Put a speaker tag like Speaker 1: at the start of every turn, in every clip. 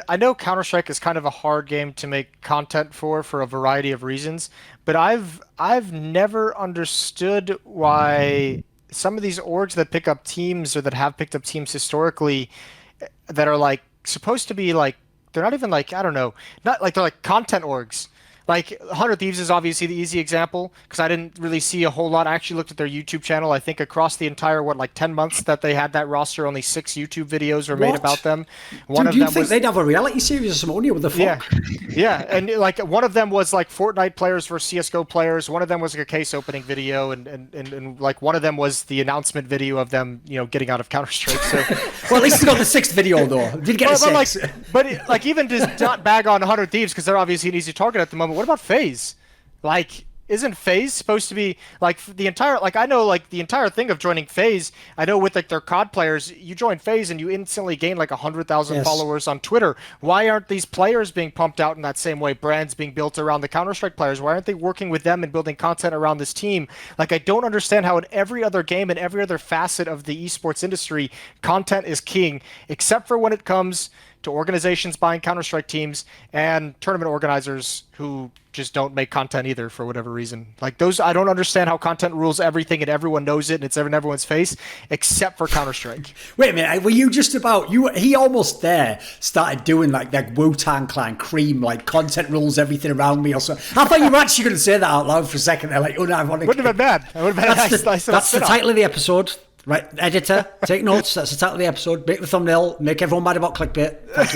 Speaker 1: I know Counter-Strike is kind of a hard game to make content for a variety of reasons, but I've never understood why some of these orgs that pick up teams or that have picked up teams historically that are like supposed to be like they're not even like I don't know, not like they're like content orgs. Like 100 Thieves is obviously the easy example because I didn't really see a whole lot. I actually looked at their YouTube channel. I think across the entire like 10 months that they had that roster, only 6 YouTube videos were made about
Speaker 2: What?
Speaker 1: them. One
Speaker 2: Dude,
Speaker 1: of
Speaker 2: you'd
Speaker 1: them
Speaker 2: think
Speaker 1: was
Speaker 2: they'd have a reality series or something, wouldn't you? What the
Speaker 1: yeah,
Speaker 2: fuck?
Speaker 1: yeah, and like one of them was like Fortnite players versus CS:GO players. One of them was like a case opening video, and like one of them was the announcement video of them, getting out of Counter Strike. So,
Speaker 2: Well, at least it's got the sixth video, though. Did get a
Speaker 1: but like,
Speaker 2: six.
Speaker 1: like even just not bag on 100 Thieves because they're obviously an easy target at the moment. What about FaZe? Like, isn't FaZe supposed to be like the entire like I know like the entire thing of joining FaZe? I know with like their COD players, you join FaZe and you instantly gain like 100,000
Speaker 2: Yes.
Speaker 1: followers on Twitter. Why aren't these players being pumped out in that same way? Brands being built around the Counter Strike players. Why aren't they working with them and building content around this team? Like I don't understand how in every other game and every other facet of the esports industry, content is king, except for when it comes to organizations buying Counter-Strike teams and tournament organizers who just don't make content either for whatever reason. Like those, I don't understand how content rules everything and everyone knows it and it's in everyone's face except for Counter-Strike.
Speaker 2: Wait a minute, were you just about you? He almost there started doing like that Wu-Tang Clan cream, like content rules everything around me or so. I thought you were actually going to say that out loud for a second. They're like, unironic.
Speaker 1: Wouldn't have been bad. It would have been
Speaker 2: That's the title of the episode. Right, editor, take notes. That's the title of the episode. Make the thumbnail. Make everyone mad about clickbait. Thank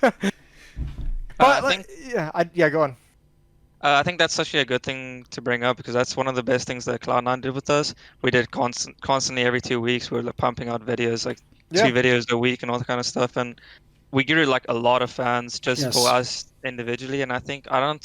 Speaker 2: you.
Speaker 1: But
Speaker 3: I think
Speaker 1: yeah, go on.
Speaker 3: I think that's actually a good thing to bring up because that's one of the best things that Cloud9 did with us. We did constantly every 2 weeks. We were like, pumping out videos, like
Speaker 1: Yeah.
Speaker 3: 2 videos a week and all that kind of stuff. And we grew like a lot of fans just
Speaker 2: Yes.
Speaker 3: for us individually. And I think I don't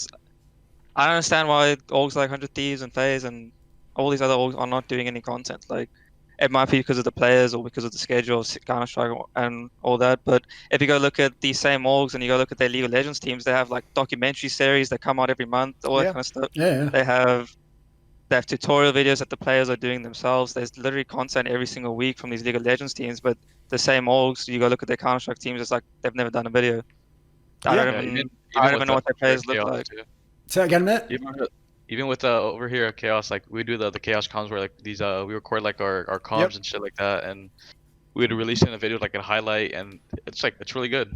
Speaker 3: understand why orgs like 100 Thieves and FaZe and all these other orgs are not doing any content. Like it might be because of the players or because of the schedule of Counter-Strike and all that. But if you go look at these same orgs and you go look at their League of Legends teams, they have like documentary series that come out every month, all that
Speaker 1: Yeah.
Speaker 3: kind of stuff.
Speaker 2: Yeah.
Speaker 3: They have tutorial videos that the players are doing themselves. There's literally content every single week from these League of Legends teams, but the same orgs, you go look at their Counter-Strike teams, it's like they've never done a video. I
Speaker 1: Yeah.
Speaker 3: don't
Speaker 4: Yeah,
Speaker 3: even,
Speaker 4: even
Speaker 3: I don't
Speaker 4: with
Speaker 3: even know what their players look
Speaker 4: Chaos,
Speaker 3: like.
Speaker 4: too.
Speaker 2: Say that again, mate.
Speaker 4: Even with over here at Chaos, like we do the Chaos comms where like these we record like our comms
Speaker 1: Yep.
Speaker 4: and shit like that, and we would release it in a video like a highlight, and it's really good.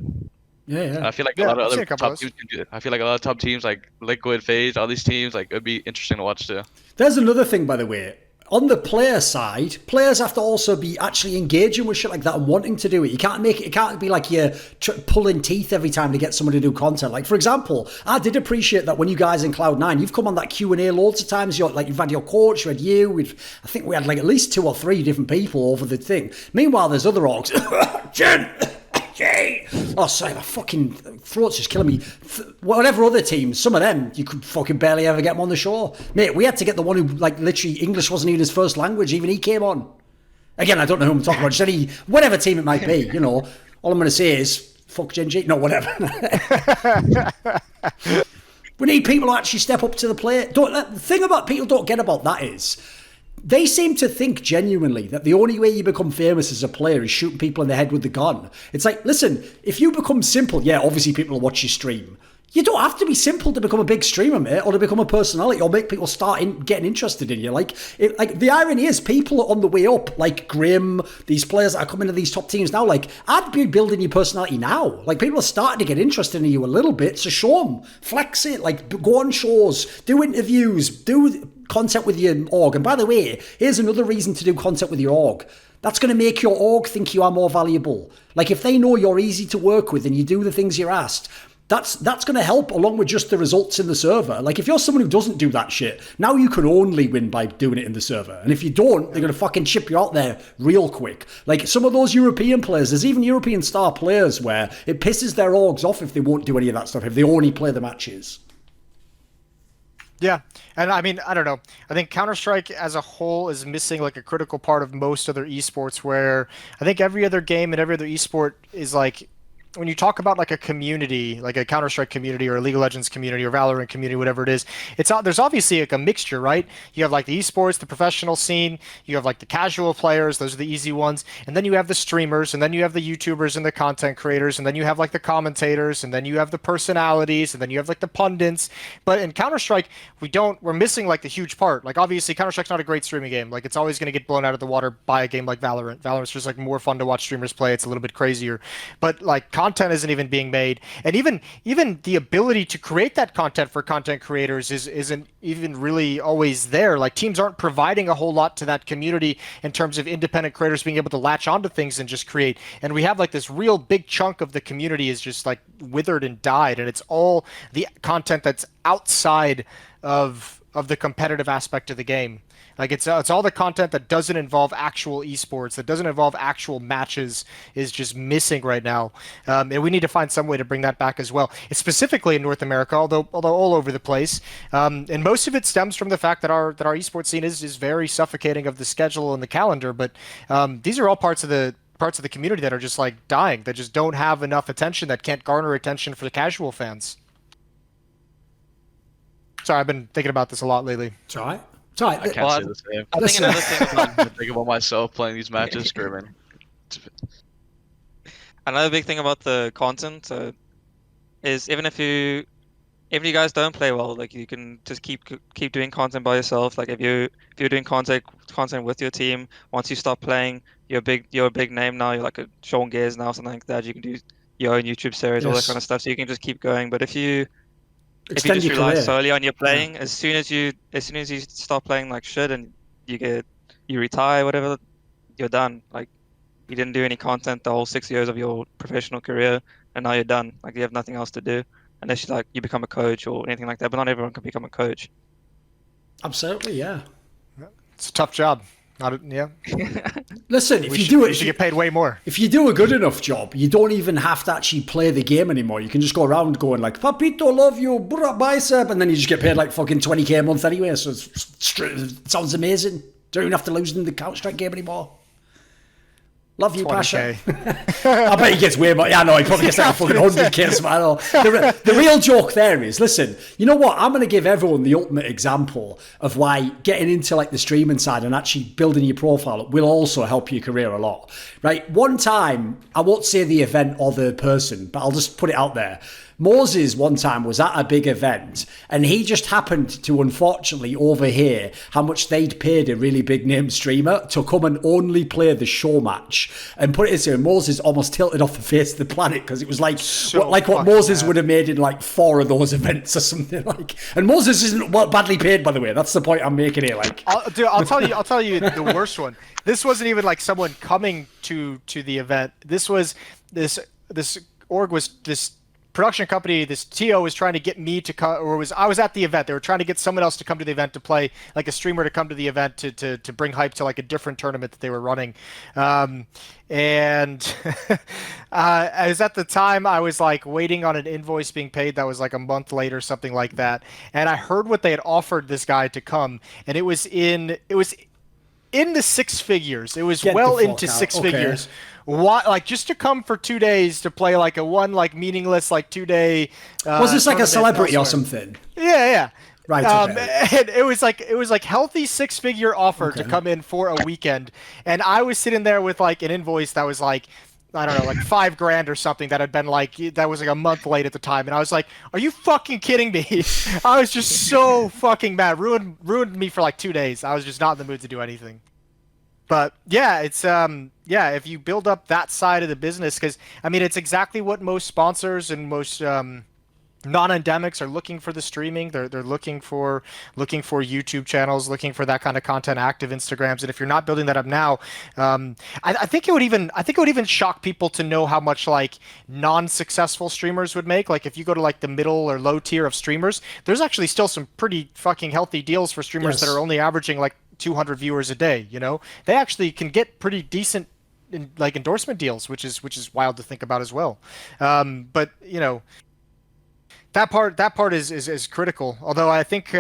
Speaker 2: Yeah,
Speaker 4: And
Speaker 2: yeah.
Speaker 4: I feel like
Speaker 1: Yeah,
Speaker 4: a lot of
Speaker 1: I've seen
Speaker 4: other
Speaker 1: a couple of
Speaker 4: top
Speaker 1: those.
Speaker 4: teams can do it. I feel like a lot of top teams like Liquid, FaZe, all these teams like it'd be interesting to watch too.
Speaker 2: There's another thing, by the way. On the player side, players have to also be actually engaging with shit like that and wanting to do it. You can't make it. It can't be like you're pulling teeth every time to get someone to do content. Like for example, I did appreciate that when you guys in Cloud9, you've come on that Q&A loads of times. You've had your coach, you had you. I think we had like at least 2 or 3 different people over the thing. Meanwhile, there's other orgs. Jen. Jay. Oh, sorry, my fucking throat's just killing me. Whatever other teams, some of them, you could fucking barely ever get them on the show. Mate, we had to get the one who, like, literally English wasn't even his first language. Even he came on. Again, I don't know who I'm talking about. Just any, whatever team it might be, you know. All I'm going to say is, fuck Gen G. No, whatever. We need people to actually step up to the plate. The thing about people don't get about that is, they seem to think genuinely that the only way you become famous as a player is shooting people in the head with the gun. It's like, listen, if you become simple, yeah, obviously people will watch your stream. You don't have to be simple to become a big streamer, mate, or to become a personality, or make people start getting interested in you. Like the irony is, people on the way up, like Grim, these players that are coming to these top teams now, like, I'd be building your personality now. Like, people are starting to get interested in you a little bit, so show them, flex it, like, go on shows, do interviews, do content with your org. And by the way, here's another reason to do content with your org. That's going to make your org think you are more valuable. Like, if they know you're easy to work with and you do the things you're asked, that's going to help along with just the results in the server. Like, if you're someone who doesn't do that shit, now you can only win by doing it in the server. And if you don't, they're going to fucking chip you out there real quick. Like, some of those European players, there's even European star players where it pisses their orgs off if they won't do any of that stuff, if they only play the matches.
Speaker 1: Yeah, and I mean, I don't know. I think Counter-Strike as a whole is missing like a critical part of most other esports where I think every other game and every other esport is like when you talk about like a community, like a Counter-Strike community or a League of Legends community or Valorant community, whatever it is, there's obviously like a mixture, right? You have like the esports, the professional scene, you have like the casual players, those are the easy ones, and then you have the streamers, and then you have the YouTubers and the content creators, and then you have like the commentators, and then you have the personalities, and then you have like the pundits. But in Counter-Strike, we're missing like the huge part. Like obviously Counter-Strike's not a great streaming game. Like it's always going to get blown out of the water by a game like Valorant. Valorant's just like more fun to watch streamers play. It's a little bit crazier. But like content isn't even being made, and even the ability to create that content for content creators isn't even really always there. Like teams aren't providing a whole lot to that community in terms of independent creators being able to latch onto things and just create. And we have like this real big chunk of the community is just like withered and died, and it's all the content that's outside of the competitive aspect of the game. Like it's all the content that doesn't involve actual esports, that doesn't involve actual matches, is just missing right now, and we need to find some way to bring that back as well. It's specifically in North America, although all over the place, and most of it stems from the fact that our esports scene is very suffocating of the schedule and the calendar. But these are all parts of the community that are just like dying, that just don't have enough attention, that can't garner attention for the casual fans. Sorry, I've been thinking about this a lot lately.
Speaker 2: It's all right. It's all right.
Speaker 4: I can't say the same. I think another thing I think about myself playing these matches, screaming.
Speaker 3: Another big thing about the content is even if you guys don't play well, like you can just keep doing content by yourself. Like if you're doing content with your team, once you stop playing, you're a big name now. You're like a Sean Gears now, something like that. You can do your own YouTube series, all that kind of stuff. So you can just keep going. But if you just rely solely on your playing, as soon as you stop playing like shit and you retire, whatever, you're done. Like you didn't do any content the whole 6 years of your professional career, and now you're done. Like you have nothing else to do unless you become a coach or anything like that. But not everyone can become a coach.
Speaker 2: Absolutely, yeah.
Speaker 1: It's a tough job.
Speaker 2: Listen, if you do it,
Speaker 1: you should get paid way more.
Speaker 2: If you do a good enough job, you don't even have to actually play the game anymore. You can just go around going like, "Papito, love you, bicep," and then you just get paid like fucking 20k a month anyway. So it sounds amazing. Don't even have to lose in the Counter-Strike game anymore. Love you, Pasha. I bet he gets way more. Yeah, no, he probably gets like a fucking 100k. The real joke there is, listen, you know what? I'm going to give everyone the ultimate example of why getting into like the streaming side and actually building your profile up will also help your career a lot. Right? One time, I won't say the event or the person, but I'll just put it out there. Moses one time was at a big event and he just happened to unfortunately overhear how much they'd paid a really big name streamer to come and only play the show match. And put it this way, Moses almost tilted off the face of the planet because it was like what Moses would have made in like 4 of those events or something like. And Moses isn't badly paid, by the way. That's the point I'm making here. Like,
Speaker 1: I'll tell you the worst one. This wasn't even like someone coming to the event. This was this production company, this TO was trying to get me to come, I was at the event. They were trying to get someone else to come to the event to play, like a streamer to come to the event to bring hype to like a different tournament that they were running. And I was at the time, I was like waiting on an invoice being paid that was like a month late or something like that. And I heard what they had offered this guy to come, and it was in the 6 figures. It was well into 6 figures. What, like just to come for 2 days to play like a meaningless like 2-day.
Speaker 2: Was this like a celebrity or something?
Speaker 1: Yeah.
Speaker 2: Right. Okay.
Speaker 1: And it was like healthy 6-figure offer to come in for a weekend, and I was sitting there with like an invoice that was like, I don't know, like $5,000 or something that had been like, that was like a month late at the time. And I was like, are you fucking kidding me? I was just so fucking mad. Ruined me for like 2 days. I was just not in the mood to do anything. But yeah, it's if you build up that side of the business, because I mean, it's exactly what most sponsors and most non-endemics are looking for. The streaming, they're looking for YouTube channels, looking for that kind of content, active Instagrams. And if you're not building that up now, I think it would even shock people to know how much like non-successful streamers would make. Like if you go to like the middle or low tier of streamers, there's actually still some pretty fucking healthy deals for streamers that are only averaging like 200 viewers a day. You know, they actually can get pretty decent like endorsement deals, which is wild to think about as well. But you know, that part is critical. Although I think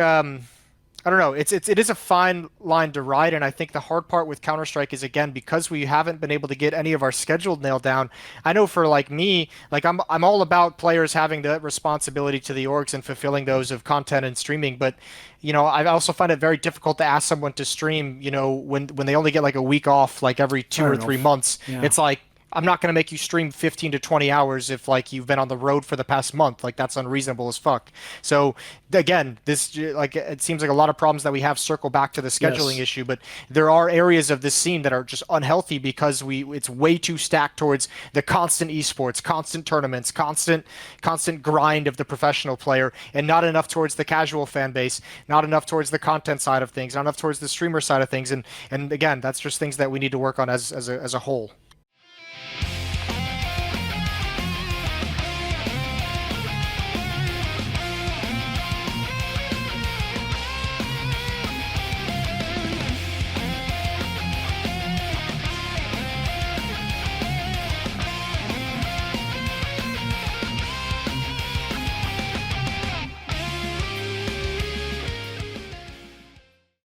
Speaker 1: I don't know. It is a fine line to ride, and I think the hard part with Counter-Strike is, again, because we haven't been able to get any of our scheduled nailed down. I know for like me, like I'm all about players having the responsibility to the orgs and fulfilling those of content and streaming, but I also find it very difficult to ask someone to stream, when they only get like a week off like every two
Speaker 2: Fair
Speaker 1: or 3
Speaker 2: enough.
Speaker 1: months.
Speaker 2: Yeah.
Speaker 1: It's like I'm not going to make you stream 15 to 20 hours if like you've been on the road for the past month. Like that's unreasonable as fuck. So again, this like it seems like a lot of problems that we have circle back to the scheduling
Speaker 2: Yes.
Speaker 1: issue, but there are areas of this scene that are just unhealthy because it's way too stacked towards the constant esports, constant tournaments, constant grind of the professional player, and not enough towards the casual fan base, not enough towards the content side of things, not enough towards the streamer side of things, and again, that's just things that we need to work on as a whole.